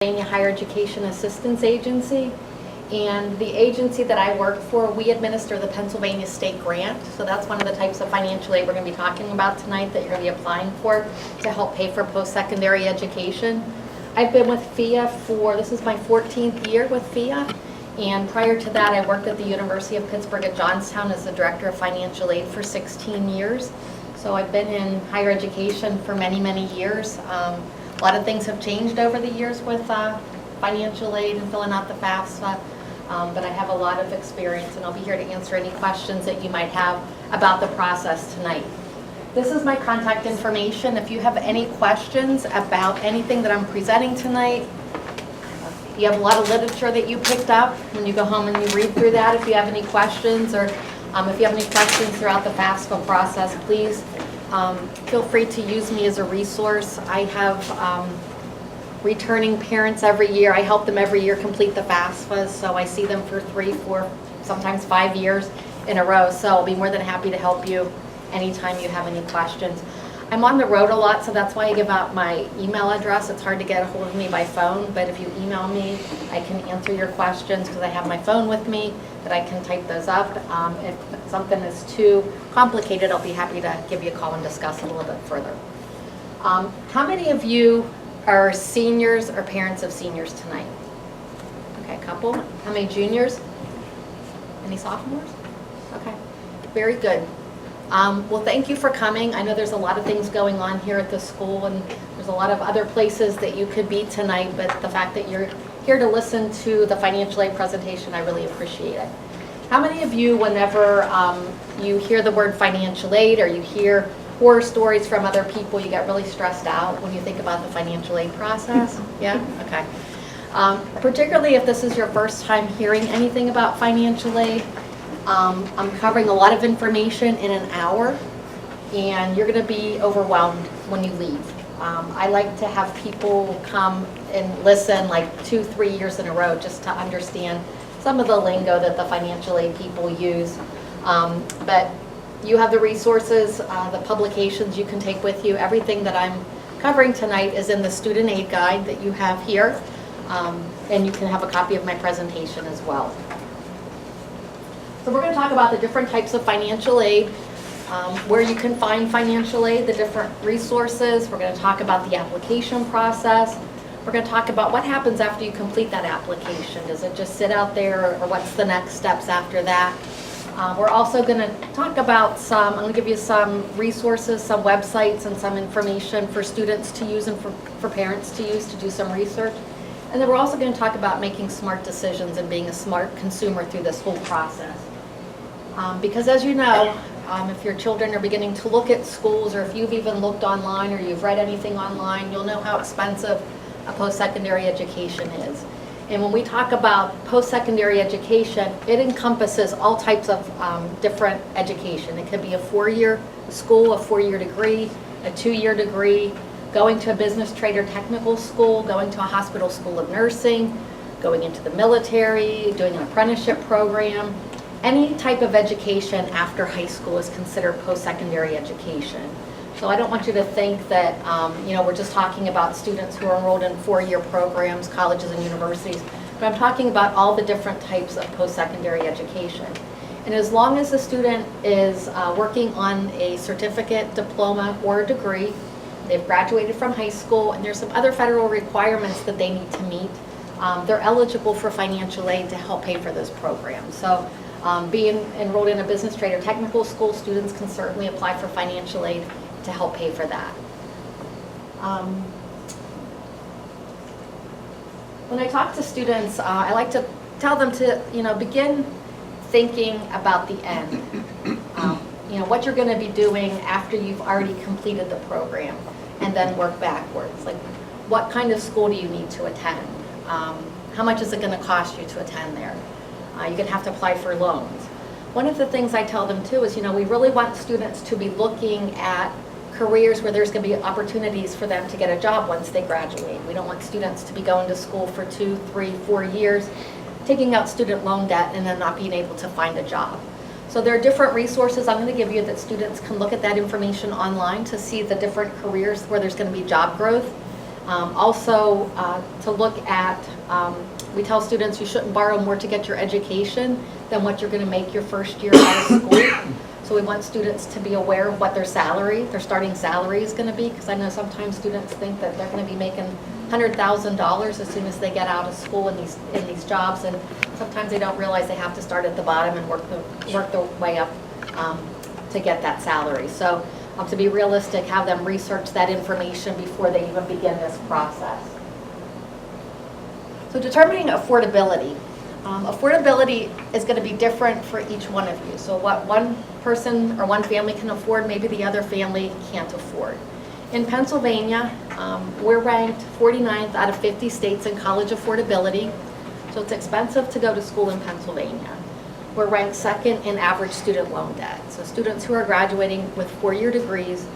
Pennsylvania Higher Education Assistance Agency, and the agency that I work for, we administer the Pennsylvania State Grant. So that's one of the types of financial aid we're going to be talking about tonight that you're going to be applying for to help pay for post-secondary education. I've been with FIA this is my 14th year with FIA, and prior to that I worked at the University of Pittsburgh at Johnstown as the Director of Financial Aid for 16 years. So I've been in higher education for many, many years. A lot of things have changed over the years with financial aid and filling out the FAFSA, but I have a lot of experience, and I'll be here to answer any questions that you might have about the process tonight. This is my contact information. If you have any questions about anything that I'm presenting tonight, you have a lot of literature that you picked up when you go home and you read through that. If you have any questions, or if you have any questions throughout the FAFSA process, please feel free to use me as a resource. I have returning parents every year. I help them every year complete the FAFSA, so I see them for 3, 4, sometimes 5 years in a row. So I'll be more than happy to help you anytime you have any questions. I'm on the road a lot, so that's why I give out my email address. It's hard to get a hold of me by phone, but if you email me, I can answer your questions because I have my phone with me that I can type those up. If something is too complicated, I'll be happy to give you a call and discuss a little bit further. How many of you are seniors or parents of seniors tonight? Okay, a couple. How many juniors? Any sophomores? Okay, very good. Well, thank you for coming. I know there's a lot of things going on here at the school, and there's a lot of other places that you could be tonight, but the fact that you're here to listen to the financial aid presentation, I really appreciate it. How many of you, whenever you hear the word financial aid or you hear horror stories from other people, you get really stressed out when you think about the financial aid process? Yeah? Okay. Particularly if this is your first time hearing anything about financial aid, I'm covering a lot of information in an hour, and you're going to be overwhelmed when you leave. I like to have people come and listen like 2, 3 years in a row just to understand some of the lingo that the financial aid people use. But you have the resources, the publications you can take with you. Everything that I'm covering tonight is in the student aid guide that you have here, and you can have a copy of my presentation as well. So we're going to talk about the different types of financial aid, where you can find financial aid, the different resources. We're going to talk about the application process. We're going to talk about what happens after you complete that application. Does it just sit out there, or what's the next steps after that? We're also going to talk about I'm going to give you some resources, some websites, and some information for students to use and for parents to use to do some research. And then we're also going to talk about making smart decisions and being a smart consumer through this whole process. Because as you know, if your children are beginning to look at schools, or if you've even looked online or you've read anything online, you'll know how expensive a post-secondary education is. And when we talk about post-secondary education, it encompasses all types of different education. It could be a 4-year school, a 4-year degree, a 2-year degree, going to a business, trade, or technical school, going to a hospital school of nursing, going into the military, doing an apprenticeship program. Any type of education after high school is considered post-secondary education. So I don't want you to think that we're just talking about students who are enrolled in 4-year programs, colleges and universities, but I'm talking about all the different types of post-secondary education. And as long as the student is working on a certificate, diploma, or a degree, they've graduated from high school, and there's some other federal requirements that they need to meet, they're eligible for financial aid to help pay for those programs. So being enrolled in a business, trade, or technical school, students can certainly apply for financial aid to help pay for that. When I talk to students, I like to tell them to begin thinking about the end. What you're going to be doing after you've already completed the program, and then work backwards. Like, what kind of school do you need to attend? How much is it going to cost you to attend there? You're going to have to apply for loans. One of the things I tell them too is, we really want students to be looking at careers where there's going to be opportunities for them to get a job once they graduate. We don't want students to be going to school for 2, 3, 4 years, taking out student loan debt, and then not being able to find a job. So there are different resources I'm going to give you that students can look at that information online to see the different careers where there's going to be job growth. Also, to look at, we tell students you shouldn't borrow more to get your education than what you're going to make your first year out of school. So we want students to be aware of what their starting salary is going to be, because I know sometimes students think that they're going to be making $100,000 as soon as they get out of school in these jobs, and sometimes they don't realize they have to start at the bottom and work their way up to get that salary. So to be realistic, have them research that information before they even begin this process. So determining affordability. Affordability is going to be different for each one of you. So what one person or one family can afford, maybe the other family can't afford. In Pennsylvania, we're ranked 49th out of 50 states in college affordability. So it's expensive to go to school in Pennsylvania. We're ranked second in average student loan debt. So students who are graduating with four-year degrees,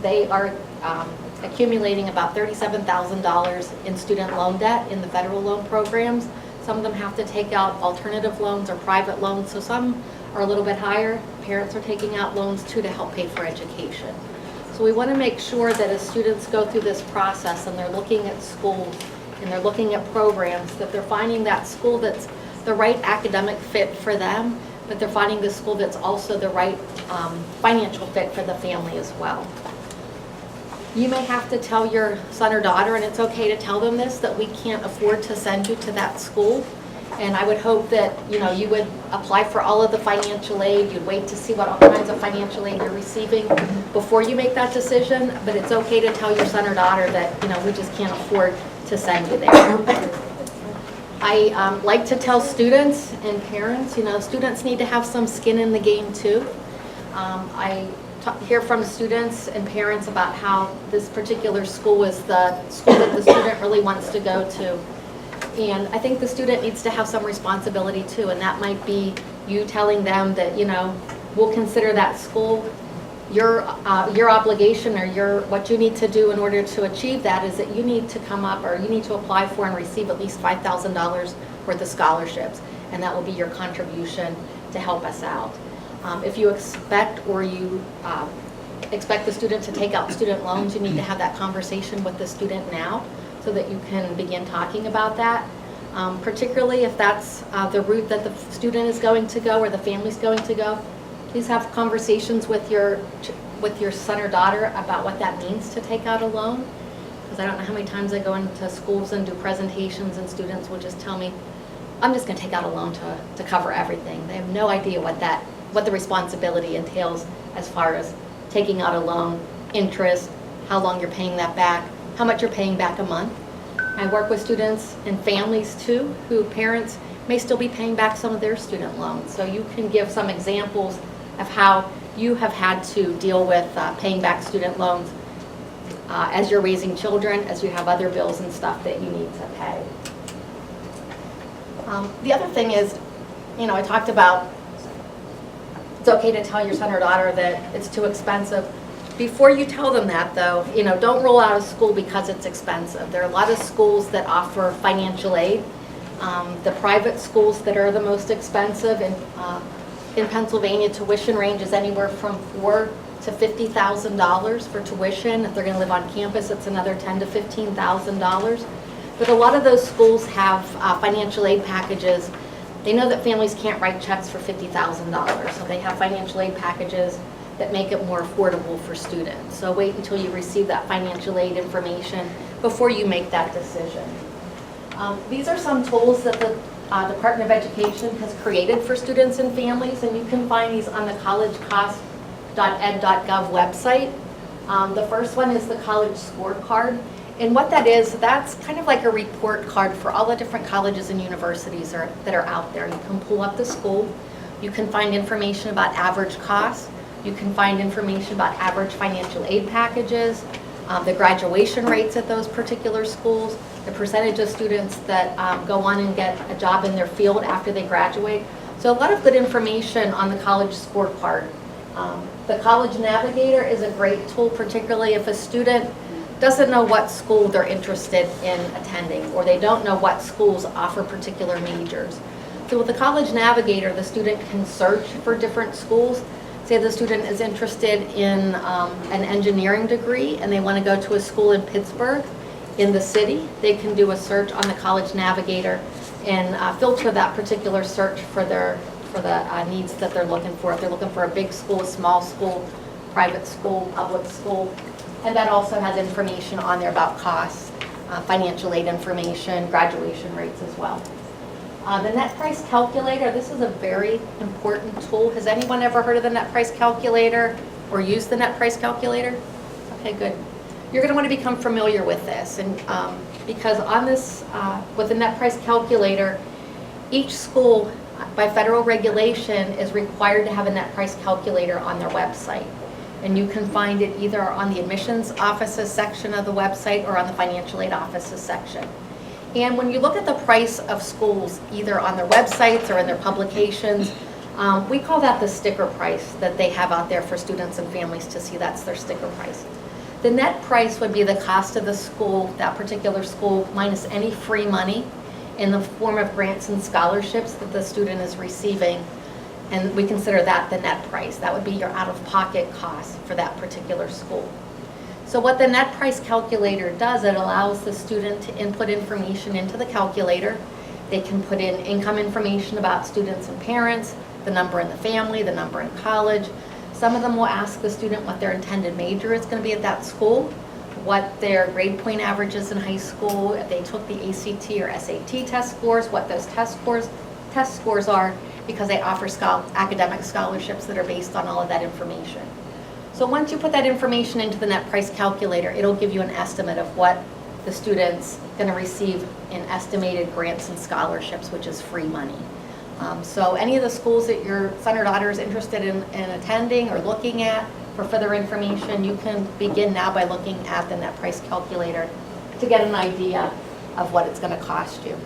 they are accumulating about $37,000 in student loan debt in the federal loan programs. Some of them have to take out alternative loans or private loans, so some are a little bit higher. Parents are taking out loans too to help pay for education. So we want to make sure that as students go through this process and they're looking at schools and they're looking at programs, that they're finding that school that's the right academic fit for them, but they're finding the school that's also the right financial fit for the family as well. You may have to tell your son or daughter, and it's okay to tell them this, that we can't afford to send you to that school. And I would hope that you would apply for all of the financial aid. You'd wait to see what all kinds of financial aid you're receiving before you make that decision. But it's okay to tell your son or daughter that we just can't afford to send you there. I like to tell students and parents, students need to have some skin in the game too. I hear from students and parents about how this particular school is the school that the student really wants to go to. And I think the student needs to have some responsibility too, and that might be you telling them that, we'll consider that school. Your obligation or what you need to do in order to achieve that is that you need to come up or you need to apply for and receive at least $5,000 worth of scholarships, and that will be your contribution to help us out. If you expect the student to take out student loans, you need to have that conversation with the student now so that you can begin talking about that. Particularly if that's the route that the student is going to go or the family's going to go, please have conversations with your son or daughter about what that means to take out a loan. Because I don't know how many times I go into schools and do presentations and students will just tell me, I'm just going to take out a loan to cover everything. They have no idea what the responsibility entails as far as taking out a loan, interest, how long you're paying that back, how much you're paying back a month. I work with students and families too, who parents may still be paying back some of their student loans. So you can give some examples of how you have had to deal with paying back student loans as you're raising children, as you have other bills and stuff that you need to pay. The other thing is, I talked about it's okay to tell your son or daughter that it's too expensive. Before you tell them that though, don't roll out of school because it's expensive. There are a lot of schools that offer financial aid. The private schools that are the most expensive in Pennsylvania, tuition ranges anywhere from $4,000 to $50,000 for tuition. If they're going to live on campus, it's another $10,000 to $15,000. But a lot of those schools have financial aid packages. They know that families can't write checks for $50,000, so they have financial aid packages that make it more affordable for students. So wait until you receive that financial aid information before you make that decision. These are some tools that the Department of Education has created for students and families, and you can find these on the collegecost.ed.gov website. The first one is the College Scorecard. And what that is, that's kind of like a report card for all the different colleges and universities that are out there. You can pull up the school. You can find information about average costs. You can find information about average financial aid packages, the graduation rates at those particular schools, the percentage of students that go on and get a job in their field after they graduate. So a lot of good information on the College Scorecard. The College Navigator is a great tool, particularly if a student doesn't know what school they're interested in attending, or they don't know what schools offer particular majors. So with the College Navigator, the student can search for different schools, Say the student is interested in an engineering degree and they want to go to a school in Pittsburgh, in the city, they can do a search on the College Navigator and filter that particular search for the needs that they're looking for. If they're looking for a big school, a small school, private school, public school. And that also has information on there about costs, financial aid information, graduation rates as well. The net price calculator, this is a very important tool. Has anyone ever heard of the net price calculator or used the net price calculator? Okay, good. You're going to want to become familiar with this, and because on this, with the net price calculator, each school by federal regulation is required to have a net price calculator on their website. And you can find it either on the admissions offices section of the website or on the financial aid offices section. And when you look at the price of schools, either on their websites or in their publications, we call that the sticker price that they have out there for students and families to see. That's their sticker price. The net price would be the cost of the school, that particular school, minus any free money in the form of grants and scholarships that the student is receiving. And we consider that the net price. That would be your out-of-pocket cost for that particular school. So what the net price calculator does, it allows the student to input information into the calculator. They can put in income information about students and parents, the number in the family, the number in college. Some of them will ask the student what their intended major is going to be at that school, what their grade point average is in high school, if they took the ACT or SAT test scores, what those test scores are, because they offer academic scholarships that are based on all of that information. So once you put that information into the net price calculator, it'll give you an estimate of what the student's going to receive in estimated grants and scholarships, which is free money. So any of the schools that your son or daughter is interested in attending or looking at for further information, you can begin now by looking at the net price calculator to get an idea of what it's going to cost you.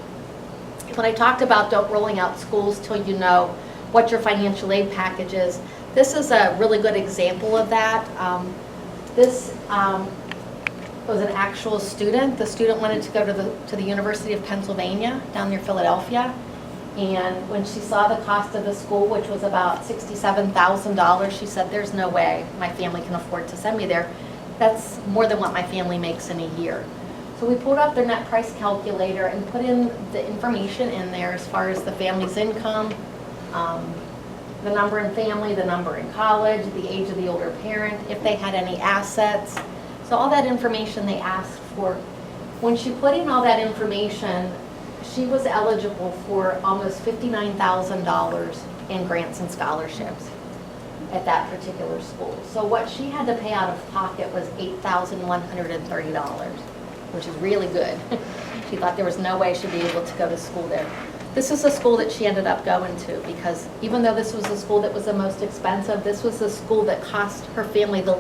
When I talked about don't rolling out schools till you know what your financial aid package is, this is a really good example of that. This was an actual student. The student wanted to go to the University of Pennsylvania down near Philadelphia. And when she saw the cost of the school, which was about $67,000, she said, there's no way my family can afford to send me there. That's more than what my family makes in a year. So we pulled up the net price calculator and put in the information in there as far as the family's income, the number in family, the number in college, the age of the older parent, if they had any assets. So all that information they asked for. When she put in all that information, she was eligible for almost $59,000 in grants and scholarships at that particular school. So what she had to pay out of pocket was $8,130, which is really good. She thought there was no way she'd be able to go to school there. This is the school that she ended up going to, because even though this was the school that was the most expensive, this was the school that cost her family the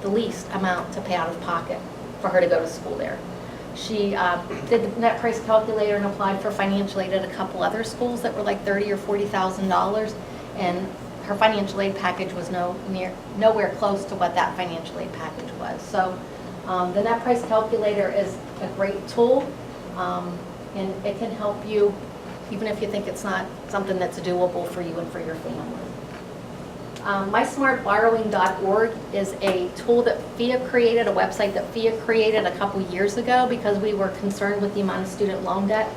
least amount to pay out of pocket for her to go to school there. She did the net price calculator and applied for financial aid at a couple other schools that were like $30,000 or $40,000, and her financial aid package was nowhere close to what that financial aid package was. So the net price calculator is a great tool, and it can help you even if you think it's not something that's doable for you and for your family. MySmartBorrowing.org is a tool that FIA created, a website that FIA created a couple years ago because we were concerned with the amount of student loan debt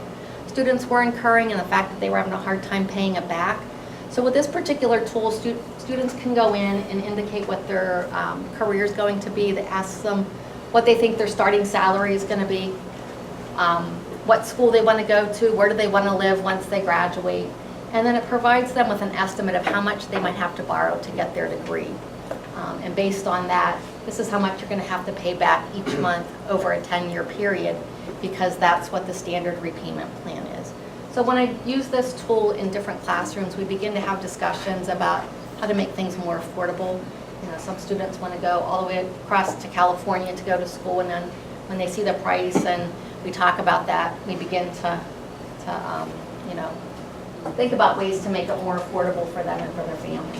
students were incurring and the fact that they were having a hard time paying it back. So with this particular tool, students can go in and indicate what their career is going to be. They ask them what they think their starting salary is going to be, what school they want to go to, where do they want to live once they graduate. And then it provides them with an estimate of how much they might have to borrow to get their degree. And based on that, this is how much you're going to have to pay back each month over a 10-year period, because that's what the standard repayment plan is. So when I use this tool in different classrooms, we begin to have discussions about how to make things more affordable. You know, some students want to go all the way across to California to go to school, and then when they see the price and we talk about that, we begin to you know, think about ways to make it more affordable for them and for their family.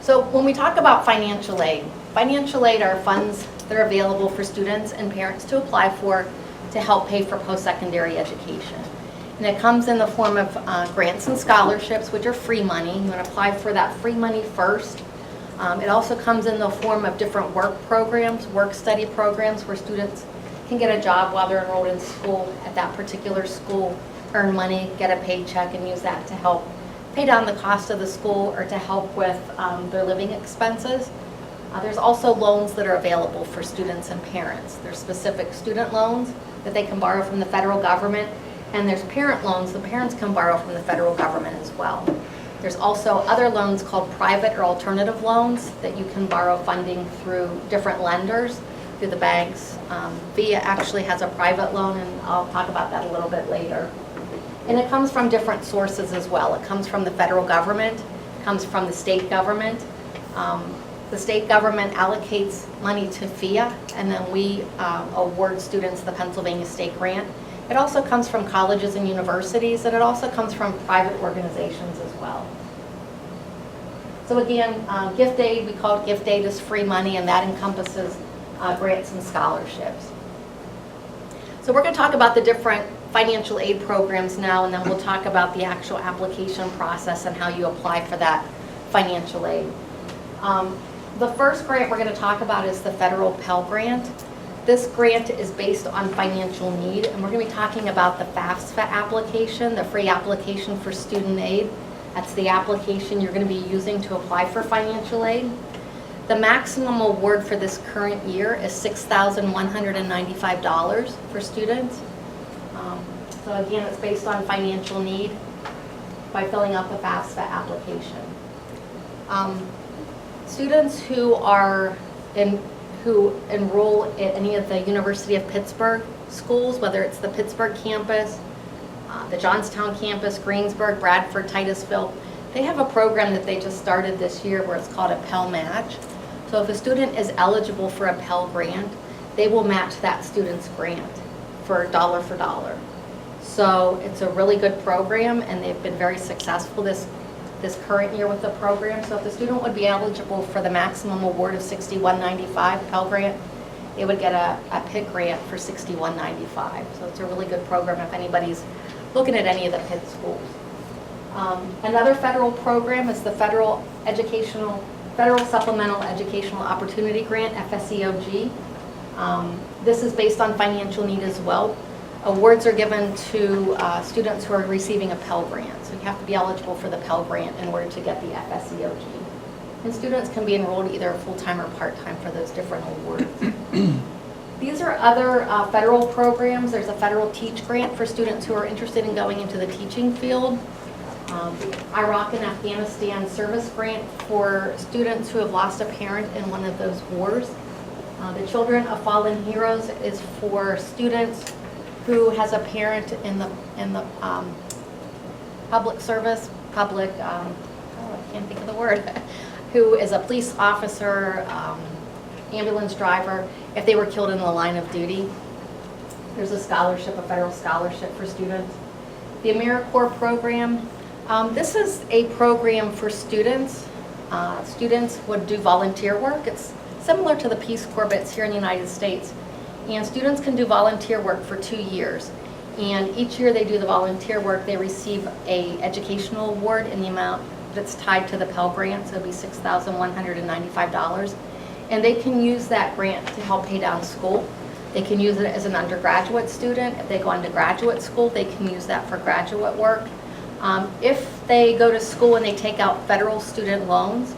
So when we talk about financial aid are funds that are available for students and parents to apply for to help pay for post-secondary education. And it comes in the form of grants and scholarships, which are free money. You want to apply for that free money first. It also comes in the form of different work programs, work study programs, where students can get a job while they're enrolled in school at that particular school, earn money, get a paycheck, and use that to help pay down the cost of the school or to help with their living expenses. There's also loans that are available for students and parents. There's specific student loans that they can borrow from the federal government, and there's parent loans the parents can borrow from the federal government as well. There's also other loans called private or alternative loans that you can borrow funding through different lenders, through the banks. VIA actually has a private loan, and I'll talk about that a little bit later. And it comes from different sources as well. It comes from the federal government, it comes from the state government. The state government allocates money to FIA, and then we award students the Pennsylvania State Grant. It also comes from colleges and universities, and it also comes from private organizations as well. So again, gift aid, we call it gift aid, is free money, and that encompasses grants and scholarships. So we're going to talk about the different financial aid programs now, and then we'll talk about the actual application process and how you apply for that financial aid. The first grant we're going to talk about is the federal Pell grant. This grant is based on financial need, and we're going to be talking about the Fafsa application, the free application for student aid. That's the application you're going to be using to apply for financial aid. The maximum award for this current year is $6,195 for students. So again, it's based on financial need by filling out the Fafsa application. Students who enroll at any of the University of Pittsburgh schools, whether it's the Pittsburgh campus, the Johnstown campus, Greensburg, Bradford, Titusville, they have a program that they just started this year where it's called a Pell match. So if a student is eligible for a Pell grant, they will match that student's grant for dollar for dollar. So it's a really good program, and they've been very successful this current year with the program. So if the student would be eligible for the maximum award of $61.95 Pell grant, they would get a PIT grant for $61.95. So it's a really good program if anybody's looking at any of the PIT schools. Another federal program is the Federal Supplemental Educational Opportunity Grant, FSEOG. This is based on financial need as well. Awards are given to students who are receiving a Pell grant. So you have to be eligible for the Pell grant in order to get the FSEOG. And students can be enrolled either full-time or part-time for those different awards. These are other federal programs. There's a federal Teach grant for students who are interested in going into the teaching field. The Iraq and Afghanistan service grant for students who have lost a parent in one of those wars. The Children of Fallen Heroes is for students who has a parent in the public service, I can't think of the word, who is a police officer, ambulance driver, if they were killed in the line of duty. There's a scholarship, a federal scholarship for students. The Americorps Program, this is a program for students. Students would do volunteer work. It's similar to the Peace Corps, but it's here in the United States. And students can do volunteer work for 2 years. And each year they do the volunteer work, they receive an educational award in the amount that's tied to the Pell grant, so it'll be $6,195. And they can use that grant to help pay down school. They can use it as an undergraduate student. If they go on to graduate school, they can use that for graduate work. If they go to school and they take out federal student loans,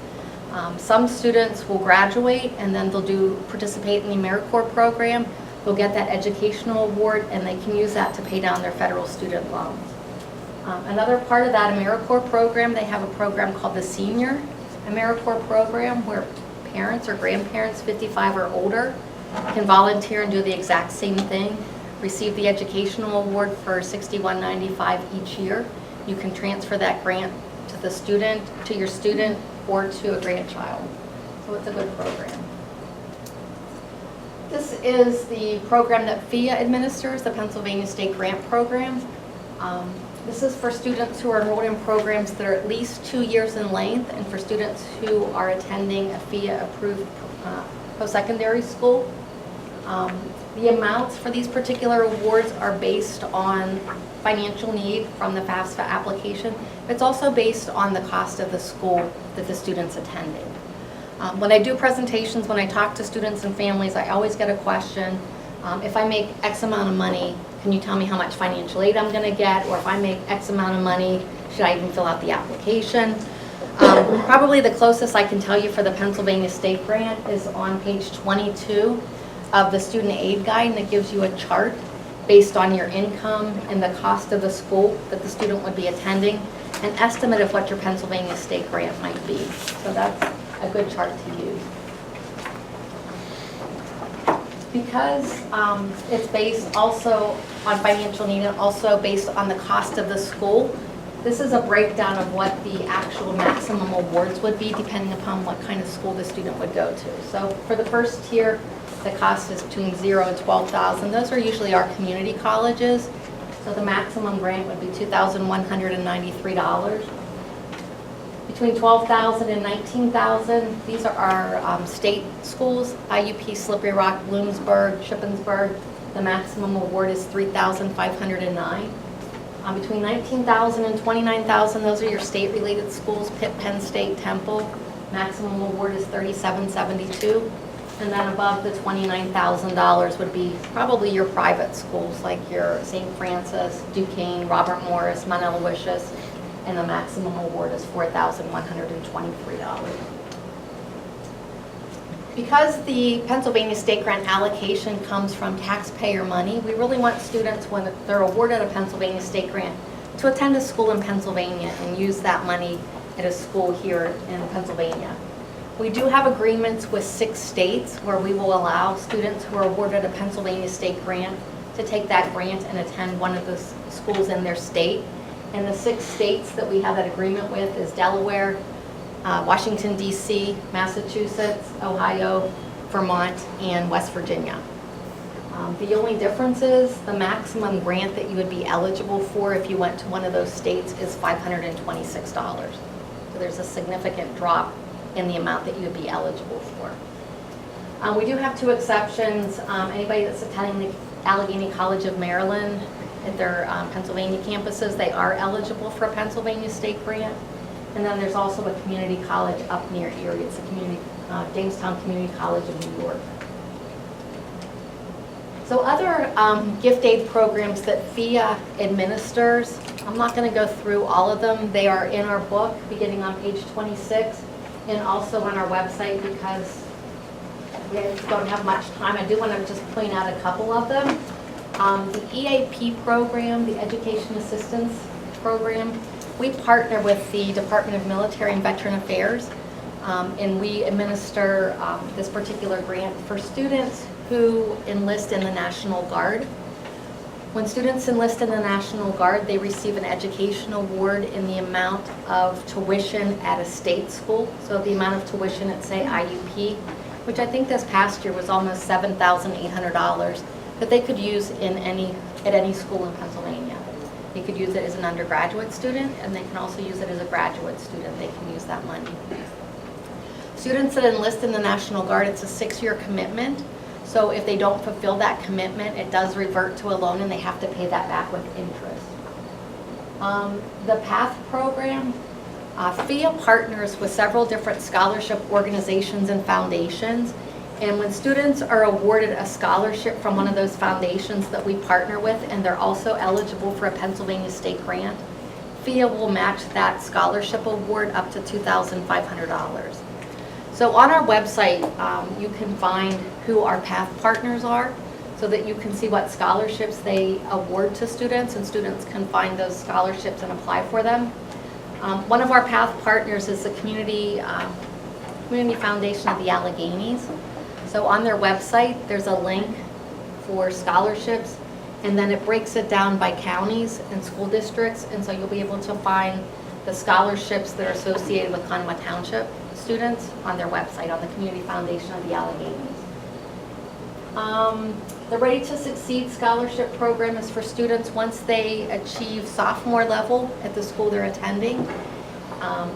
some students will graduate and then they'll participate in the Americorps program. They'll get that educational award, and they can use that to pay down their federal student loans. Another part of that Americorps program, they have a program called the Senior Americorps Program, where parents or grandparents 55 or older can volunteer and do the exact same thing, receive the educational award for $61.95 each year. You can transfer that grant to the student, to your student, or to a grandchild. So it's a good program. This is the program that FIA administers, the Pennsylvania State Grant Program. This is for students who are enrolled in programs that are at least 2 years in length, and for students who are attending a FIA-approved post-secondary school. The amounts for these particular awards are based on financial need from the Fafsa application. It's also based on the cost of the school that the student's attending. When I do presentations, when I talk to students and families, I always get a question, if I make X amount of money, can you tell me how much financial aid I'm going to get? Or if I make X amount of money, should I even fill out the application? Probably the closest I can tell you for the Pennsylvania State Grant is on page 22 of the student aid guide, and it gives you a chart based on your income and the cost of the school that the student would be attending, an estimate of what your Pennsylvania State Grant might be. So that's a good chart to use. Because it's based also on financial need and also based on the cost of the school, this is a breakdown of what the actual maximum awards would be depending upon what kind of school the student would go to. So for the first tier, the cost is between $0 and $12,000. Those are usually our community colleges. So the maximum grant would be $2,193. Between $12,000 and $19,000, these are our state schools, IUP, Slippery Rock, Bloomsburg, Shippensburg. The maximum award is $3,509. Between $19,000 and $29,000, those are your state-related schools, Pitt, Penn State, Temple. Maximum award is $3,772. And then above the $29,000 would be probably your private schools like your St. Francis, Duquesne, Robert Morris, Mount Aloysius, and the maximum award is $4,123. Because the Pennsylvania State Grant allocation comes from taxpayer money, we really want students, when they're awarded a Pennsylvania State Grant, to attend a school in Pennsylvania and use that money at a school here in Pennsylvania. We do have agreements with 6 states where we will allow students who are awarded a Pennsylvania State Grant to take that grant and attend one of the schools in their state. And the 6 states that we have that agreement with is Delaware, Washington, D.C., Massachusetts, Ohio, Vermont, and West Virginia. The only difference is the maximum grant that you would be eligible for if you went to one of those states is $526. So there's a significant drop in the amount that you would be eligible for. We do have 2 exceptions. Anybody that's attending the Allegheny College of Maryland at their Pennsylvania campuses, they are eligible for a Pennsylvania State Grant. And then there's also a community college up near Erie. It's a community, Jamestown Community College of New York. So other gift aid programs that FIA administers, I'm not going to go through all of them. They are in our book beginning on page 26 and also on our website because we don't have much time. I do want to just point out a couple of them. The Eap Program, the Education Assistance Program, we partner with the Department of Military and Veteran Affairs, and we administer this particular grant for students who enlist in the National Guard. When students enlist in the National Guard, they receive an education award in the amount of tuition at a state school. So the amount of tuition at, say, IUP, which I think this past year was almost $7,800, that they could use at any school in Pennsylvania. They could use it as an undergraduate student, and they can also use it as a graduate student. They can use that money. Students that enlist in the National Guard, it's a 6-year commitment. So if they don't fulfill that commitment, it does revert to a loan and they have to pay that back with interest. The PATH program, FIA partners with several different scholarship organizations and foundations. And when students are awarded a scholarship from one of those foundations that we partner with, and they're also eligible for a Pennsylvania State Grant, FIA will match that scholarship award up to $2,500. So on our website, you can find who our PATH partners are so that you can see what scholarships they award to students, and students can find those scholarships and apply for them. One of our PATH partners is the Community Foundation of the Alleghenies. So on their website, there's a link for scholarships, and then it breaks it down by counties and school districts, and so you'll be able to find the scholarships that are associated with Conway Township students on their website, on the Community Foundation of the Alleghenies. The Ready to Succeed Scholarship Program is for students once they achieve sophomore level at the school they're attending.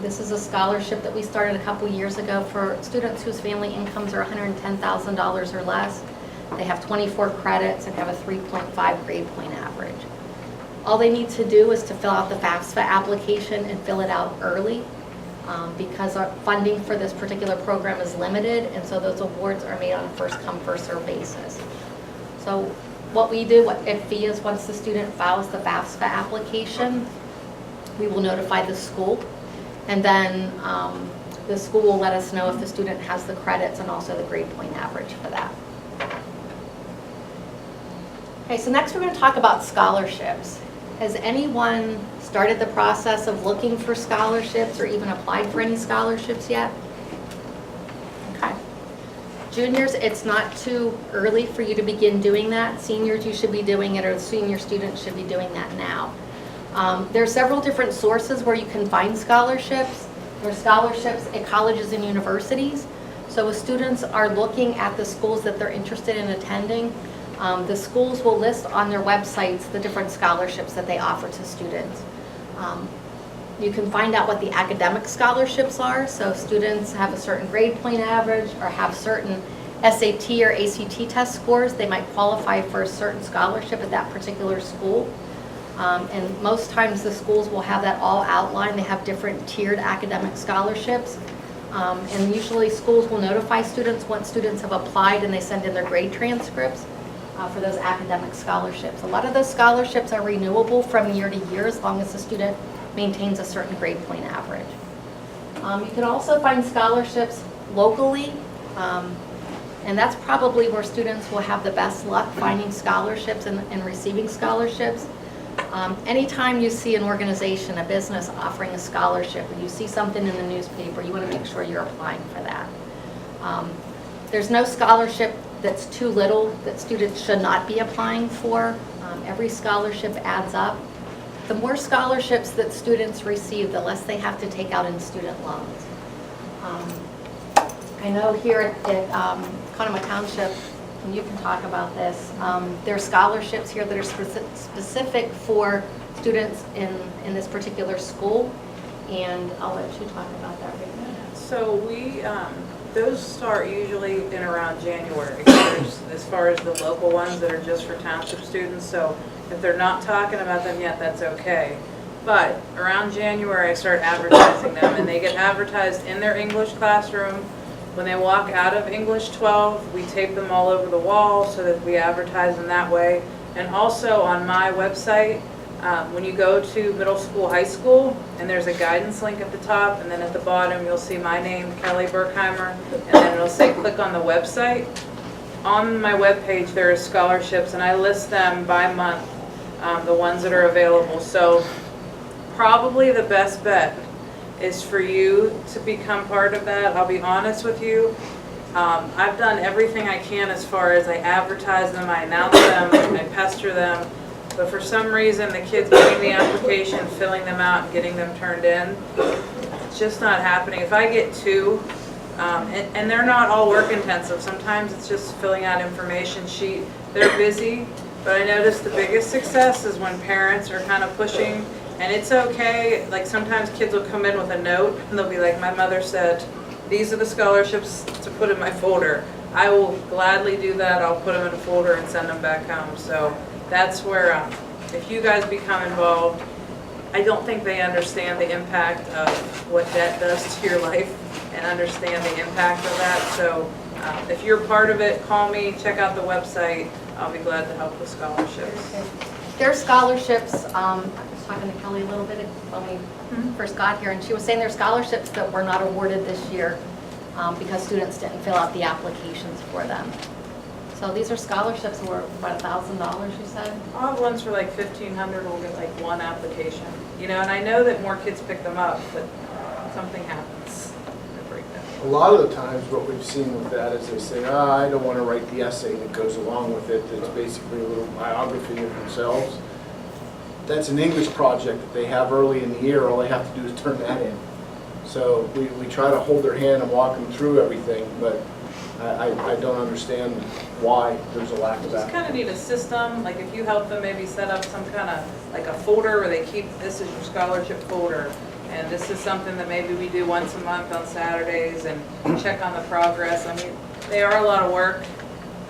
This is a scholarship that we started a couple years ago for students whose family incomes are $110,000 or less. They have 24 credits and have a 3.5 grade point average. All they need to do is to fill out the Fafsa application and fill it out early because our funding for this particular program is limited, and so those awards are made on a first-come, first-served basis. So what we do at FEE is once the student files the Fafsa application, we will notify the school, and then the school will let us know if the student has the credits and also the grade point average for that. Okay, so next we're going to talk about scholarships. Has anyone started the process of looking for scholarships or even applied for any scholarships yet? Okay. Juniors, it's not too early for you to begin doing that. Seniors, you should be doing it, or the senior students should be doing that now. There are several different sources where you can find scholarships. There are scholarships at colleges and universities. So if students are looking at the schools that they're interested in attending, the schools will list on their websites the different scholarships that they offer to students. You can find out what the academic scholarships are. So if students have a certain grade point average or have certain SAT or ACT test scores, they might qualify for a certain scholarship at that particular school. And most times the schools will have that all outlined. They have different tiered academic scholarships. And usually schools will notify students once students have applied and they send in their grade transcripts for those academic scholarships. A lot of those scholarships are renewable from year to year as long as the student maintains a certain grade point average. You can also find scholarships locally, and that's probably where students will have the best luck finding scholarships and receiving scholarships. Anytime you see an organization, a business offering a scholarship, or you see something in the newspaper, you want to make sure you're applying for that. There's no scholarship that's too little that students should not be applying for. Every scholarship adds up. The more scholarships that students receive, the less they have to take out in student loans. I know here at Conomo Township, and you can talk about this, there are scholarships here that are specific for students in this particular school, and I'll let you talk about that right now. So we, those start usually in around January, as far as the local ones that are just for township students. So if they're not talking about them yet, that's okay. But around January, I start advertising them, and they get advertised in their English classroom. When they walk out of English 12, we tape them all over the wall so that we advertise them that way. And also on my website, when you go to middle school, high school, and there's a guidance link at the top, and then at the bottom you'll see my name, Kelly Berkheimer, and then it'll say click on the website. On my webpage there are scholarships, and I list them by month, the ones that are available. So probably the best bet is for you to become part of that. I'll be honest with you. I've done everything I can as far as I advertise them, I announce them, I pester them. But for some reason, the kids getting the application, filling them out, and getting them turned in, it's just not happening. If I get two, and they're not all work intensive, sometimes it's just filling out information sheet. They're busy, but I noticed the biggest success is when parents are kind of pushing, and it's okay. Like sometimes kids will come in with a note, and they'll be like, my mother said, these are the scholarships to put in my folder. I will gladly do that. I'll put them in a folder and send them back home. So that's where, if you guys become involved, I don't think they understand the impact of what debt does to your life and understand the impact of that. So if you're part of it, call me, check out the website. I'll be glad to help with scholarships. There are scholarships, I was talking to Kelly a little bit when we first got here, and she was saying there are scholarships that were not awarded this year because students didn't fill out the applications for them. So these are scholarships that were, what, $1,000 you said? I'll have ones for like $1,500, we'll get like one application. You know, and I know that more kids pick them up, but something happens. They break them. A lot of the times what we've seen with that is they say, I don't want to write the essay that goes along with it. It's basically a little biography of themselves. That's an English project that they have early in the year. All they have to do is turn that in. So we try to hold their hand and walk them through everything, but I don't understand why there's a lack of that. Just kind of need a system, like if you help them maybe set up some kind of, like a folder where they keep, this is your scholarship folder, and this is something that maybe we do once a month on Saturdays, and check on the progress. I mean, they are a lot of work.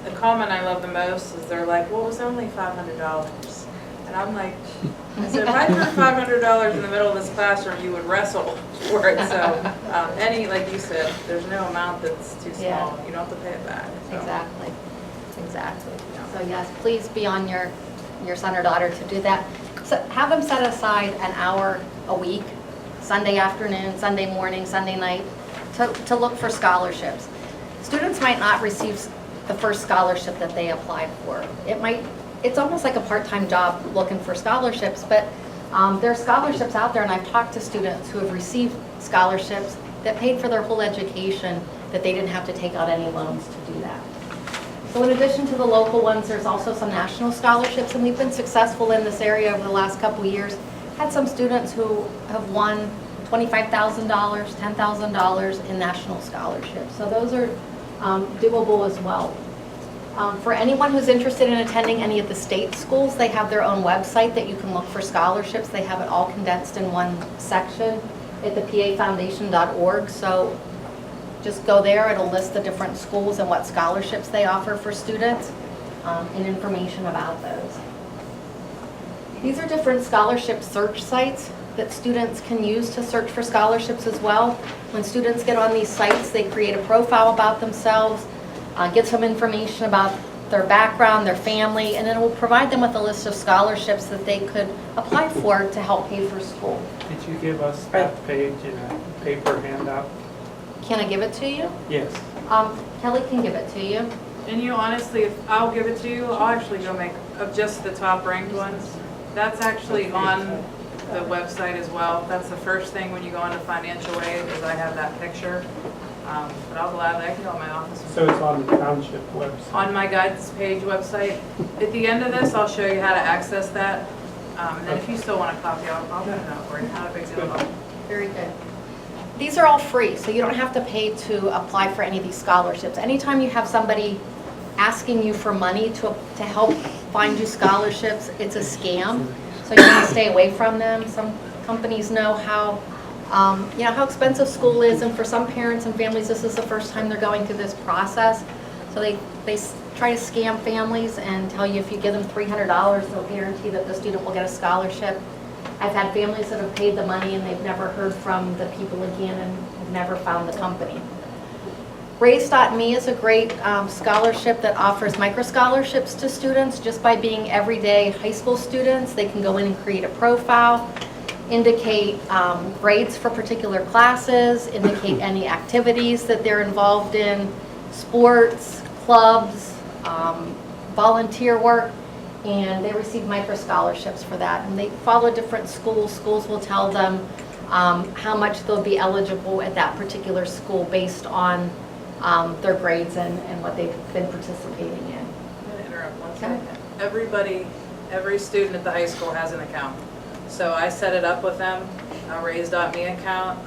the comment I love the most is they're like, well, it was only $500. And I'm like, I said, if I threw $500 in the middle of this classroom, you would wrestle for it. So like you said, there's no amount that's too small. Yeah. You don't have to pay it back. So. Exactly. So yes, please be on your son or daughter to do that. So have them set aside an hour a week, Sunday afternoon, Sunday morning, Sunday night, to look for scholarships. Students might not receive the first scholarship that they applied for. It's almost like a part-time job looking for scholarships, but there are scholarships out there, and I've talked to students who have received scholarships that paid for their whole education, that they didn't have to take out any loans to do that. So in addition to the local ones, there's also some national scholarships, and we've been successful in this area over the last couple of years. Had some students who have won $25,000, $10,000 in national scholarships. So those are doable as well. For anyone who's interested in attending any of the state schools, they have their own website that you can look for scholarships. They have it all condensed in one section at the pafoundation.org. So just go there, it'll list the different schools and what scholarships they offer for students, and information about those. These are different scholarship search sites that students can use to search for scholarships as well. When students get on these sites, they create a profile about themselves, get some information about their background, their family, and it will provide them with a list of scholarships that they could apply for to help pay for school. Did you give us that page in a paper handout? Can I give it to you? Yes. Kelly can give it to you. And honestly, if I'll give it to you, I'll actually go make of just the top ranked ones. That's actually on the website as well. That's the first thing when you go into financial aid is I have that picture. But I'll gladly, I can go in my office. So it's on the township website? On my guidance page website. At the end of this, I'll show you how to access that. And then if you still want a copy, I'll put it out for you. Not a big deal at all. Very good. These are all free, so you don't have to pay to apply for any of these scholarships. Anytime you have somebody asking you for money to help find you scholarships, it's a scam. So you want to stay away from them. Some companies know how expensive school is, and for some parents and families, this is the first time they're going through this process. So they try to scam families and tell you if you give them $300, they'll guarantee that the student will get a scholarship. I've had families that have paid the money and they've never heard from the people again and have never found the company. Raise.me is a great scholarship that offers micro scholarships to students just by being everyday high school students. They can go in and create a profile, indicate grades for particular classes, indicate any activities that they're involved in, sports, clubs, volunteer work, and they receive micro scholarships for that. And they follow different schools. Schools will tell them how much they'll be eligible at that particular school based on their grades and what they've been participating in. I'm going to interrupt one second. Every student at the high school has an account. So I set it up with them, a Raise.me account.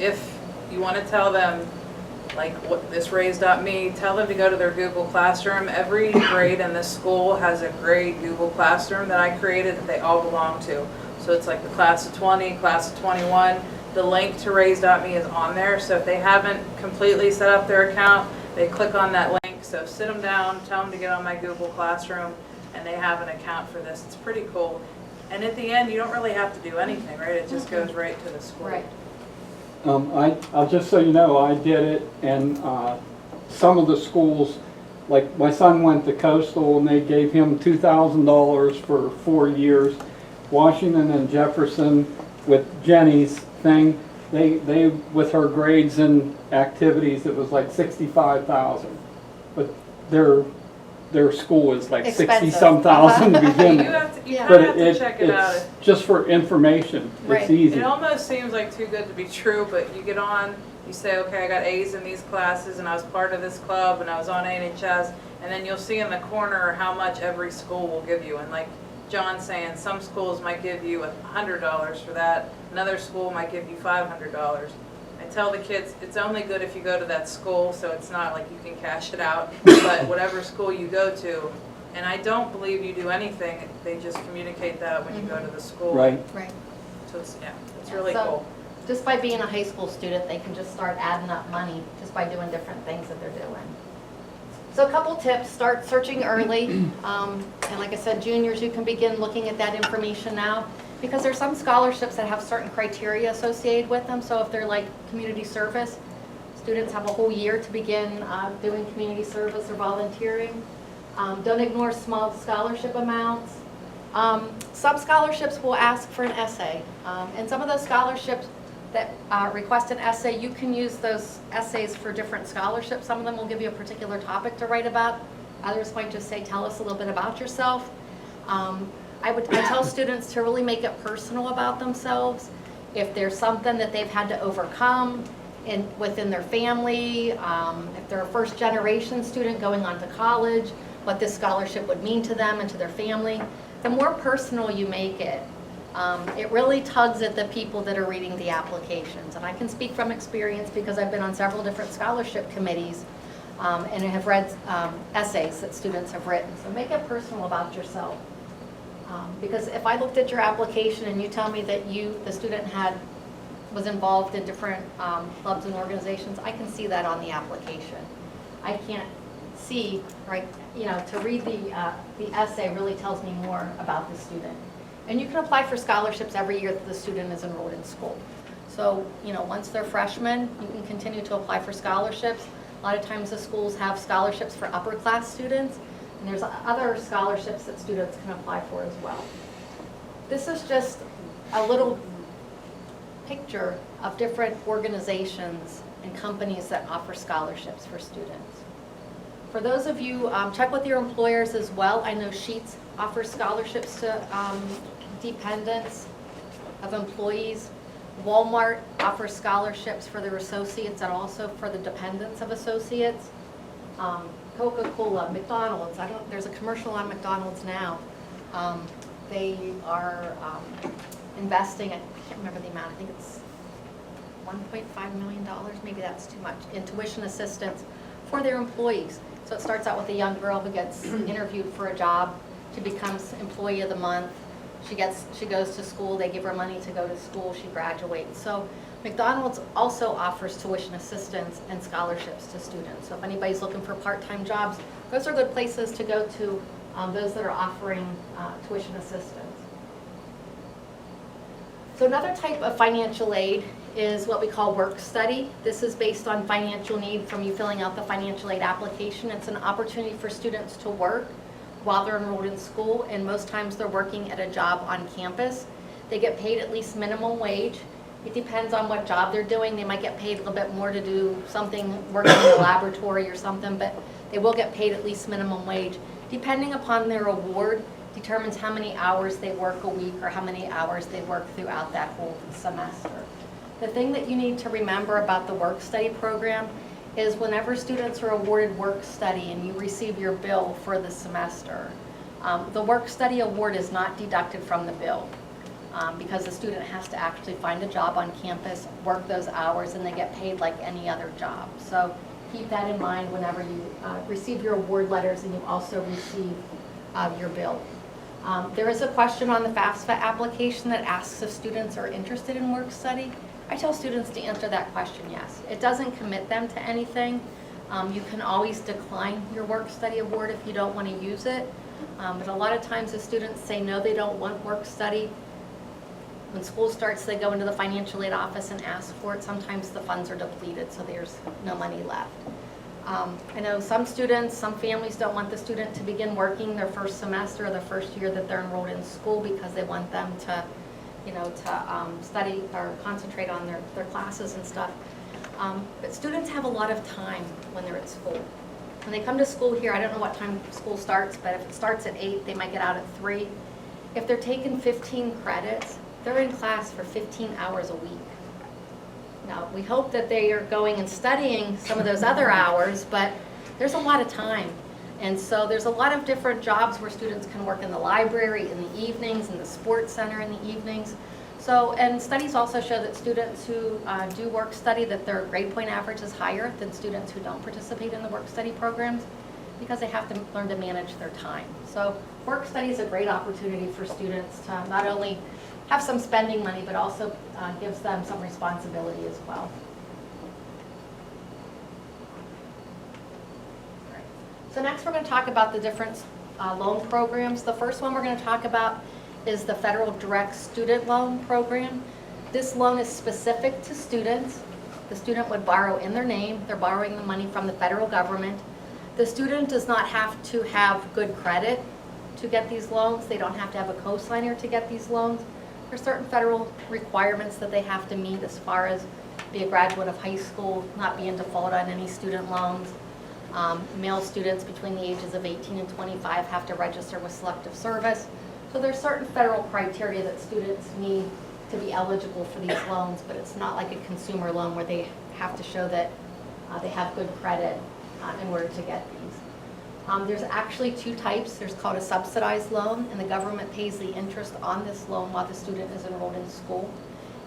If you want to tell them, like what this Raise.me, tell them to go to their Google Classroom. Every grade in this school has a great Google Classroom that I created that they all belong to. So it's like the class of 20, class of 21. The link to Raise.me is on there. So if they haven't completely set up their account, they click on that link. So sit them down, tell them to get on my Google Classroom, and they have an account for this. It's pretty cool. And at the end, you don't really have to do anything, right? It just goes right to the school. Right. I'll just so you know, I did it, and some of the schools, like my son went to Coastal, and they gave him $2,000 for 4 years. Washington and Jefferson, with Jenny's thing, they with her grades and activities, it was like $65,000. But their school is like Expensive. 60-some thousand to begin You with. have to, you Yeah. kind of have to check it out. It's just for information. Right. It's easy. It almost seems like too good to be true, but you get on, you say, okay, I got A's in these classes, and I was part of this club, and I was on ANHS, and then you'll see in the corner how much every school will give you. And like John's saying, some schools might give you $100 for that. Another school might give you $500. I tell the kids, it's only good if you go to that school, so it's not like you can cash it out, but whatever school you go to, and I don't believe you do anything, they just communicate that when you go to the school. Right. Right. So it's really So, cool. just by being a high school student, they can just start adding up money just by doing different things that they're doing. So a couple tips, start searching early. And like I said, juniors, you can begin looking at that information now because there's some scholarships that have certain criteria associated with them. So if they're like community service, students have a whole year to begin doing community service or volunteering. Don't ignore small scholarship amounts. Some scholarships will ask for an essay. And some of those scholarships that request an essay, you can use those essays for different scholarships. Some of them will give you a particular topic to write about. Others might just say, tell us a little bit about yourself. I tell students to really make it personal about themselves. If there's something that they've had to overcome within their family, if they're a first generation student going on to college, what this scholarship would mean to them and to their family. The more personal you make it, it really tugs at the people that are reading the applications. And I can speak from experience because I've been on several different scholarship committees and I have read essays that students have written. So make it personal about yourself. Because if I looked at your application and you tell me that the student was involved in different clubs and organizations, I can see that on the application. I can't see, right, to read the essay really tells me more about the student. And you can apply for scholarships every year that the student is enrolled in school. So, once they're freshmen, you can continue to apply for scholarships. A lot of times the schools have scholarships for upper class students, and there's other scholarships that students can apply for as well. This is just a little picture of different organizations and companies that offer scholarships for students. For those of you, check with your employers as well. I know Sheets offers scholarships to dependents of employees. Walmart offers scholarships for their associates and also for the dependents of associates. Coca-Cola, McDonald's, there's a commercial on McDonald's now. They are investing, I can't remember the amount, I think it's $1.5 million, maybe that's too much, in tuition assistance for their employees. So it starts out with a young girl who gets interviewed for a job. She becomes employee of the month. She goes to school, they give her money to go to school, she graduates. So McDonald's also offers tuition assistance and scholarships to students. So if anybody's looking for part-time jobs, those are good places to go to, those that are offering tuition assistance. So another type of financial aid is what we call work study. This is based on financial need from you filling out the financial aid application. It's an opportunity for students to work while they're enrolled in school, and most times they're working at a job on campus. They get paid at least minimum wage. It depends on what job they're doing. They might get paid a little bit more to do something, working in a laboratory or something, but they will get paid at least minimum wage. Depending upon their award, determines how many hours they work a week or how many hours they work throughout that whole semester. The thing that you need to remember about the work study program is whenever students are awarded work study and you receive your bill for the semester, the work study award is not deducted from the bill because the student has to actually find a job on campus, work those hours, and they get paid like any other job. So keep that in mind whenever you receive your award letters and you also receive your bill. There is a question on the Fafsa application that asks if students are interested in work study. I tell students to answer that question, yes. It doesn't commit them to anything. You can always decline your work study award if you don't want to use it. But a lot of times the students say no, they don't want work study. When school starts, they go into the financial aid office and ask for it. Sometimes the funds are depleted, so there's no money left. I know some students, some families don't want the student to begin working their first semester or the first year that they're enrolled in school because they want them to study or concentrate on their classes and stuff. But students have a lot of time when they're at school. When they come to school here, I don't know what time school starts, but if it starts at 8, they might get out at 3. If they're taking 15 credits, they're in class for 15 hours a week. Now, we hope that they are going and studying some of those other hours, but there's a lot of time. And so there's a lot of different jobs where students can work in the library in the evenings, in the sports center in the evenings. So, and studies also show that students who do work study, that their grade point average is higher than students who don't participate in the work study programs because they have to learn to manage their time. So work study is a great opportunity for students to not only have some spending money, but also gives them some responsibility as well. So next we're going to talk about the different loan programs. The first one we're going to talk about is the Federal Direct Student Loan Program. This loan is specific to students. The student would borrow in their name. They're borrowing the money from the federal government. The student does not have to have good credit to get these loans. They don't have to have a cosigner to get these loans. There's certain federal requirements that they have to meet as far as be a graduate of high school, not be in default on any student loans. Male students between the ages of 18 and 25 have to register with Selective Service. So there's certain federal criteria that students need to be eligible for these loans, but it's not like a consumer loan where they have to show that they have good credit in order to get these. There's actually two types. There's called a subsidized loan, and the government pays the interest on this loan while the student is enrolled in school.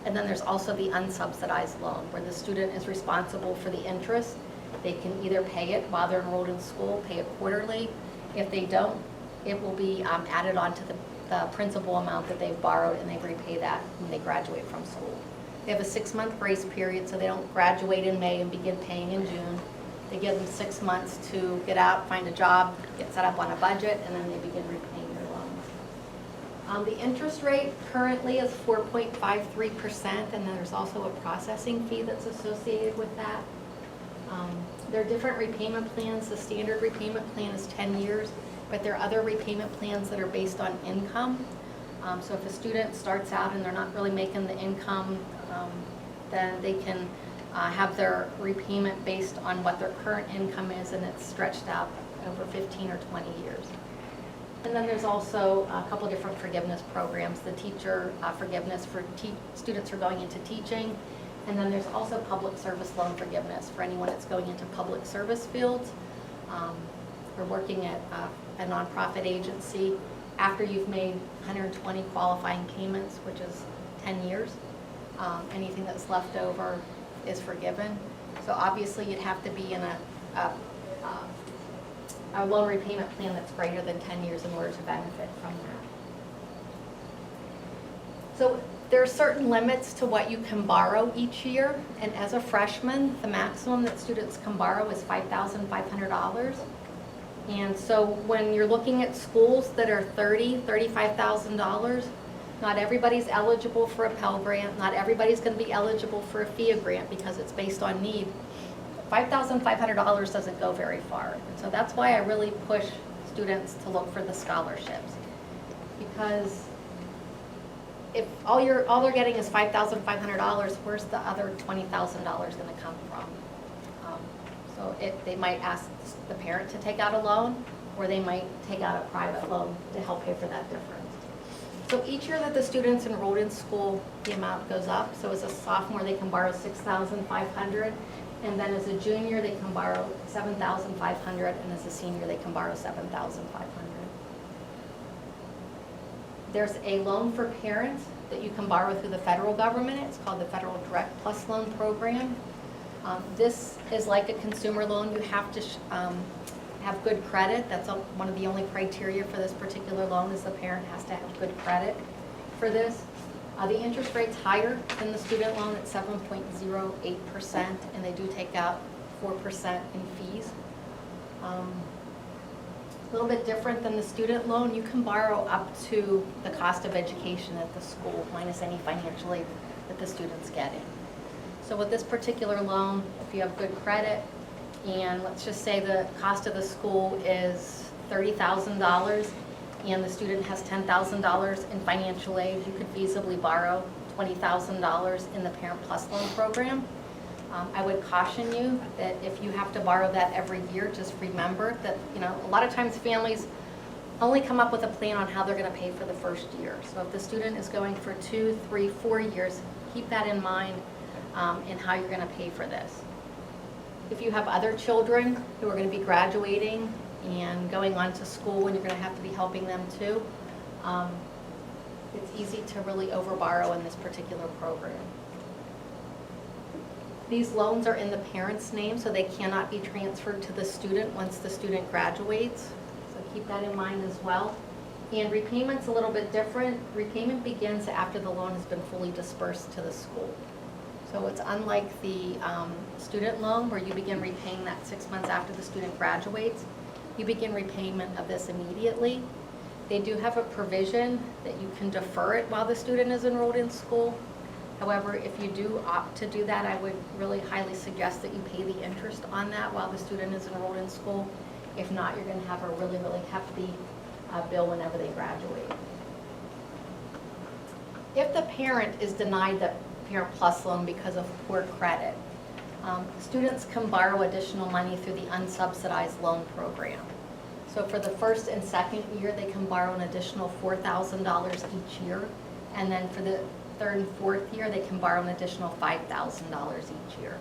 And then there's also the unsubsidized loan, where the student is responsible for the interest. They can either pay it while they're enrolled in school, pay it quarterly. If they don't, it will be added on to the principal amount that they've borrowed, and they repay that when they graduate from school. They have a 6-month grace period, so they don't graduate in May and begin paying in June. They give them 6 months to get out, find a job, get set up on a budget, and then they begin repaying their loans. The interest rate currently is 4.53%, and then there's also a processing fee that's associated with that. There are different repayment plans. The standard repayment plan is 10 years, but there are other repayment plans that are based on income. So if a student starts out and they're not really making the income, then they can have their repayment based on what their current income is, and it's stretched out over 15 or 20 years. And then there's also a couple different forgiveness programs. The teacher forgiveness for students who are going into teaching. And then there's also public service loan forgiveness for anyone that's going into public service fields. We're working at a nonprofit agency. After you've made 120 qualifying payments, which is 10 years, anything that's left over is forgiven. So obviously you'd have to be in a loan repayment plan that's greater than 10 years in order to benefit from that. So there are certain limits to what you can borrow each year, and as a freshman, the maximum that students can borrow is $5,500. And so when you're looking at schools that are $35,000, not everybody's eligible for a Pell grant, not everybody's going to be eligible for a FIA grant because it's based on need. $5,500 doesn't go very far, and so that's why I really push students to look for the scholarships, because if all they're getting is $5,500, where's the other $20,000 going to come from? So they might ask the parent to take out a loan, or they might take out a private loan to help pay for that difference. So each year that the student's enrolled in school, the amount goes up. So as a sophomore, they can borrow $6,500, and then as a junior, they can borrow $7,500, and as a senior, they can borrow $7,500. There's a loan for parents that you can borrow through the federal government. It's called the Federal Direct Plus Loan Program. This is like a consumer loan. You have to have good credit. That's one of the only criteria for this particular loan, is the parent has to have good credit for this. The interest rate's higher than the student loan at 7.08%, and they do take out 4% in fees. A little bit different than the student loan. You can borrow up to the cost of education at the school, minus any financial aid that the student's getting. So with this particular loan, if you have good credit, and let's just say the cost of the school is $30,000, and the student has $10,000 in financial aid, you could feasibly borrow $20,000 in the Parent Plus Loan Program. I would caution you that if you have to borrow that every year, just remember that, a lot of times families only come up with a plan on how they're going to pay for the first year. So if the student is going for 2, 3, 4 years, keep that in mind in how you're going to pay for this. If you have other children who are going to be graduating and going on to school, and you're going to have to be helping them too, it's easy to really overborrow in this particular program. These loans are in the parent's name, so they cannot be transferred to the student once the student graduates. So keep that in mind as well. And repayment's a little bit different. Repayment begins after the loan has been fully dispersed to the school. So it's unlike the student loan, where you begin repaying that 6 months after the student graduates. you begin repayment of this immediately. They do have a provision that you can defer it while the student is enrolled in school. However, if you do opt to do that, I would really highly suggest that you pay the interest on that while the student is enrolled in school. If not, you're going to have a really, really hefty bill whenever they graduate. If the parent is denied the Parent Plus loan because of poor credit, students can borrow additional money through the Unsubsidized Loan program. So for the first and second year, they can borrow an additional $4,000 each year. And then for the third and fourth year, they can borrow an additional $5,000 each year.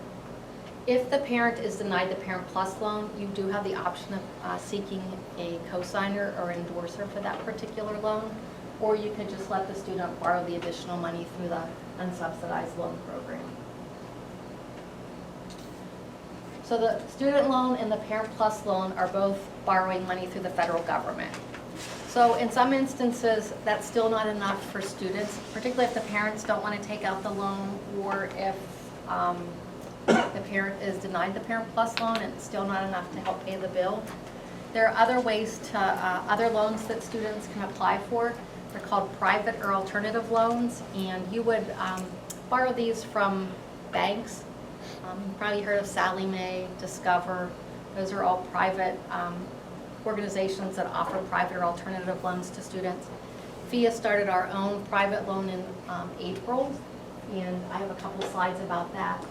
If the parent is denied the Parent Plus loan, you do have the option of seeking a cosigner or endorser for that particular loan, or you could just let the student borrow the additional money through the Unsubsidized Loan program. So the student loan and the Parent Plus loan are both borrowing money through the federal government. So in some instances, that's still not enough for students, particularly if the parents don't want to take out the loan, or if the parent is denied the Parent Plus loan and it's still not enough to help pay the bill. There are other ways to, other loans that students can apply for. They're called private or alternative loans, and you would borrow these from banks. You've probably heard of Sallie Mae, Discover. Those are all private organizations that offer private or alternative loans to students. FIA started our own private loan in April, and I have a couple slides about that.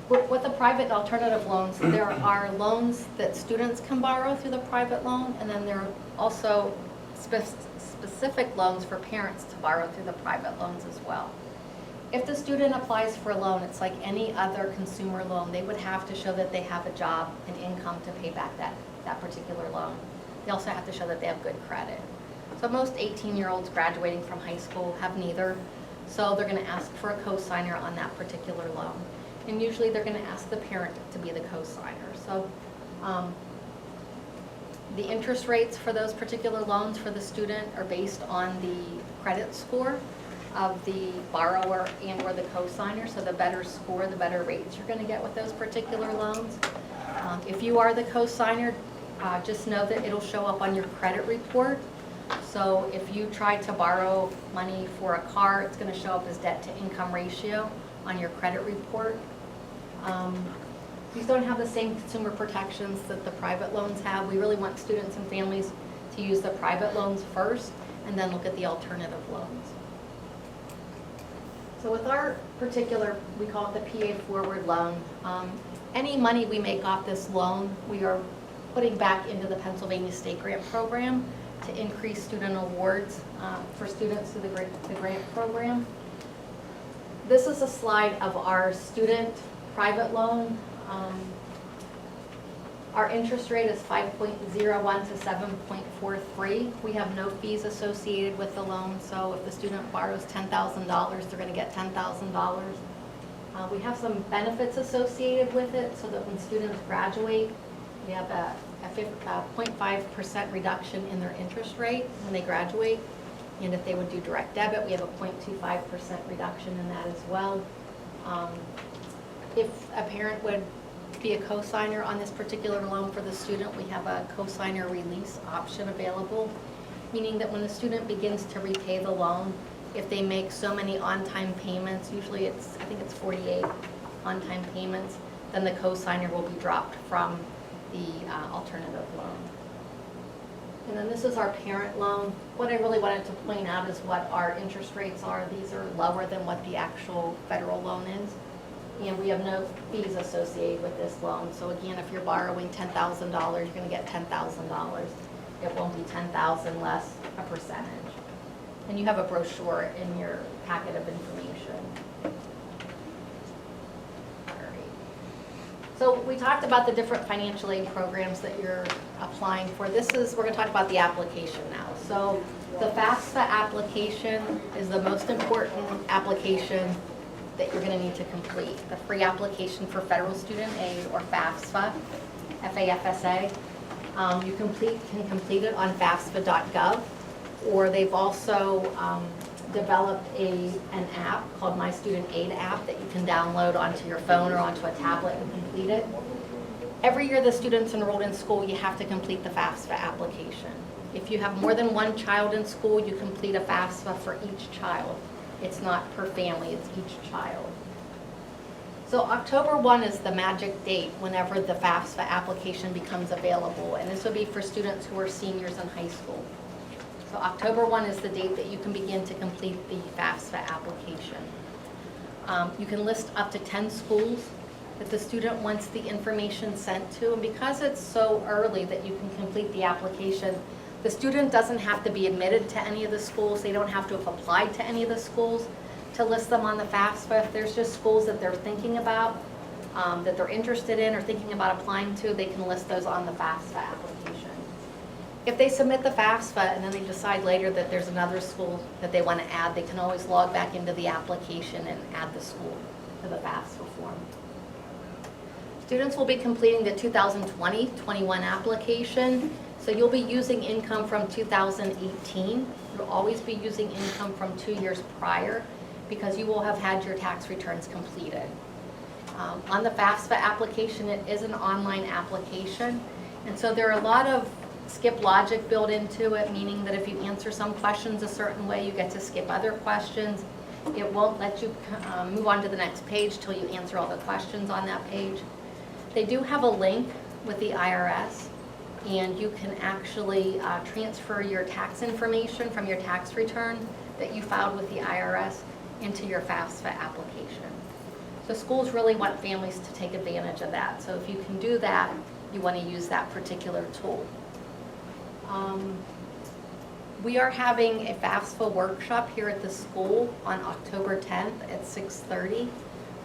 With the private alternative loans, there are loans that students can borrow through the private loan, and then there are also specific loans for parents to borrow through the private loans as well. If the student applies for a loan, it's like any other consumer loan. They would have to show that they have a job and income to pay back that particular loan. They also have to show that they have good credit. So most 18-year-olds graduating from high school have neither, so they're going to ask for a cosigner on that particular loan. And usually they're going to ask the parent to be the cosigner. So the interest rates for those particular loans for the student are based on the credit score of the borrower and or the cosigner. So the better score, the better rates you're going to get with those particular loans. If you are the cosigner, just know that it'll show up on your credit report. So if you try to borrow money for a car, it's going to show up as debt to income ratio on your credit report. These don't have the same consumer protections that the private loans have. We really want students and families to use the private loans first and then look at the alternative loans. So with our particular, we call it the PA Forward loan, any money we make off this loan, we are putting back into the Pennsylvania State Grant Program to increase student awards for students through the grant program. This is a slide of our student private loan. Our interest rate is 5.01 to 7.43. We have no fees associated with the loan, so if the student borrows $10,000, they're going to get $10,000. We have some benefits associated with it, so that when students graduate, we have a 0.5% reduction in their interest rate when they graduate. And if they would do direct debit, we have a 0.25% reduction in that as well. If a parent would be a cosigner on this particular loan for the student, we have a Cosigner Release option available, meaning that when the student begins to repay the loan, if they make so many on-time payments, usually I think it's 48 on-time payments, then the cosigner will be dropped from the alternative loan. And then this is our parent loan. What I really wanted to point out is what our interest rates are. These are lower than what the actual federal loan is. And we have no fees associated with this loan. So again, if you're borrowing $10,000, you're going to get $10,000. It won't be $10,000 less a percentage. And you have a brochure in your packet of information. So we talked about the different financial aid programs that you're applying for. We're going to talk about the application now. So the Fafsa application is the most important application that you're going to need to complete. The free application for federal student aid, or Fafsa, F-A-F-S-A. You can complete it on fafsa.gov, or they've also developed an app called My Student Aid app that you can download onto your phone or onto a tablet and complete it. Every year the student's enrolled in school, you have to complete the FAFSA application. If you have more than one child in school, you complete a FAFSA for each child. It's not per family, it's each child. So October 1 is the magic date whenever the FAFSA application becomes available, and this will be for students who are seniors in high school. So October 1 is the date that you can begin to complete the FAFSA application. You can list up to 10 schools that the student wants the information sent to, and because it's so early that you can complete the application, the student doesn't have to be admitted to any of the schools, they don't have to have applied to any of the schools to list them on the FAFSA. If there's just schools that they're thinking about, that they're interested in or thinking about applying to, they can list those on the FAFSA application. If they submit the FAFSA and then they decide later that there's another school that they want to add, they can always log back into the application and add the school to the FAFSA form. Students will be completing the 2020-21 application, so you'll be using income from 2018. You'll always be using income from 2 years prior because you will have had your tax returns completed. On the FAFSA application, it is an online application, and so there are a lot of skip logic built into it, meaning that if you answer some questions a certain way, you get to skip other questions. It won't let you move on to the next page till you answer all the questions on that page. They do have a link with the IRS, and you can actually transfer your tax information from your tax return that you filed with the IRS into your FAFSA application. So schools really want families to take advantage of that. So if you can do that, you want to use that particular tool. We are having a Fafsa Workshop here at the school on October 10th at 6:30,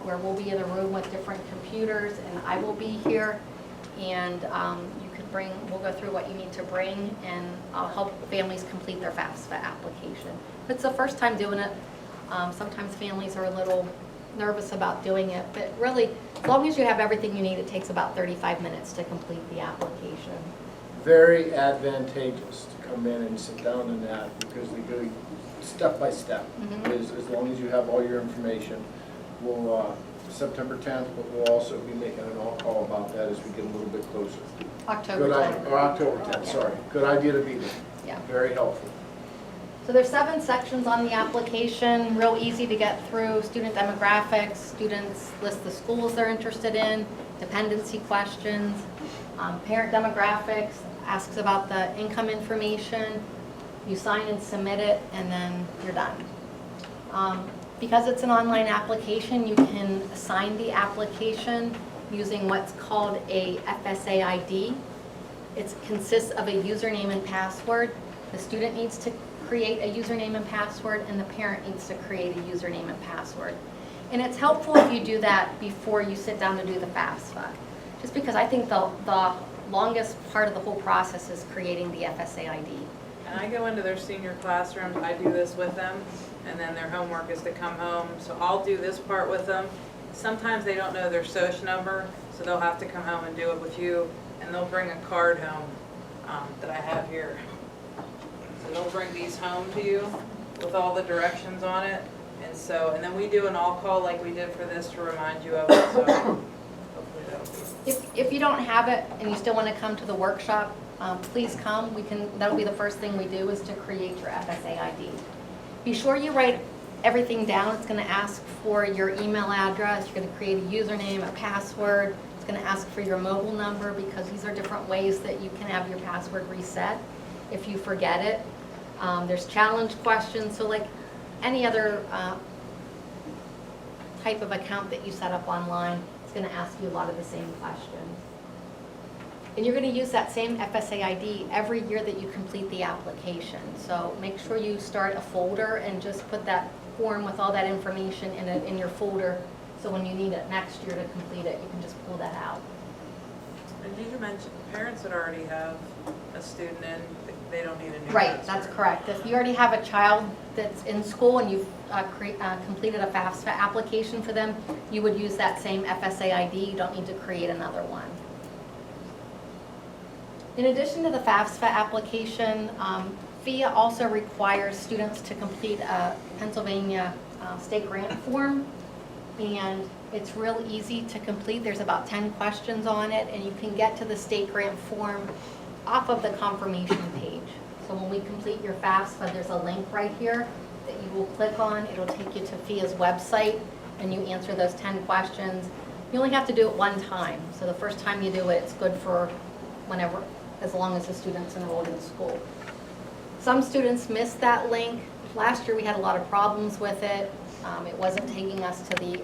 where we'll be in a room with different computers, and I will be here, and you can bring, we'll go through what you need to bring, and I'll help families complete their FAFSA application. It's the first time doing it. Sometimes families are a little nervous about doing it, but really, as long as you have everything you need, it takes about 35 minutes to complete the application. Very advantageous to come in and sit down in that because they go step by step. As long as you have all your information. We'll, September 10th, but we'll also be making an all-call about that as we get a little bit closer. October Good 10th. Or October 10th, sorry. Good idea to be there. Yeah. Very helpful. So there's 7 sections on the application, real easy to get through. Student demographics, students list the schools they're interested in, dependency questions, parent demographics, asks about the income information. You sign and submit it, and then you're done. Because it's an online application, you can assign the application using what's called a FSA ID. It consists of a username and password. The student needs to create a username and password, and the parent needs to create a username and password. And it's helpful if you do that before you sit down to do the FAFSA, just because I think the longest part of the whole process is creating the FSA ID. And I go into their senior classrooms, I do this with them, and then their homework is to come home. So I'll do this part with them. Sometimes they don't know their social number, so they'll have to come home and do it with you, and they'll bring a card home that I have here. So they'll bring these home to you with all the directions on it. And then we do an all-call like we did for this to remind you of it, so hopefully that'll be. If you don't have it and you still want to come to the workshop, please come. That'll be the first thing we do is to create your FSA ID. Be sure you write everything down. It's going to ask for your email address. You're going to create a username, a password. It's going to ask for your mobile number because these are different ways that you can have your password reset if you forget it. There's challenge questions. So like any other type of account that you set up online, it's going to ask you a lot of the same questions. And you're going to use that same FSA ID every year that you complete the application. So make sure you start a folder and just put that form with all that information in your folder. So when you need it next year to complete it, you can just pull that out. And did you mention parents that already have a student in, they don't need a new Right, password? that's correct. If you already have a child that's in school and you've completed a FAFSA application for them, you would use that same FSA ID. You don't need to create another one. In addition to the FAFSA application, FIA also requires students to complete a Pennsylvania state grant form. and it's real easy to complete. There's about 10 questions on it, and you can get to the state grant form off of the confirmation page. So when we complete your FAFSA, there's a link right here that you will click on. It'll take you to FIA's website, and you answer those 10 questions. You only have to do it one time. So the first time you do it, it's good for whenever, as long as the student's enrolled in school. Some students missed that link. Last year we had a lot of problems with it. It wasn't taking us to the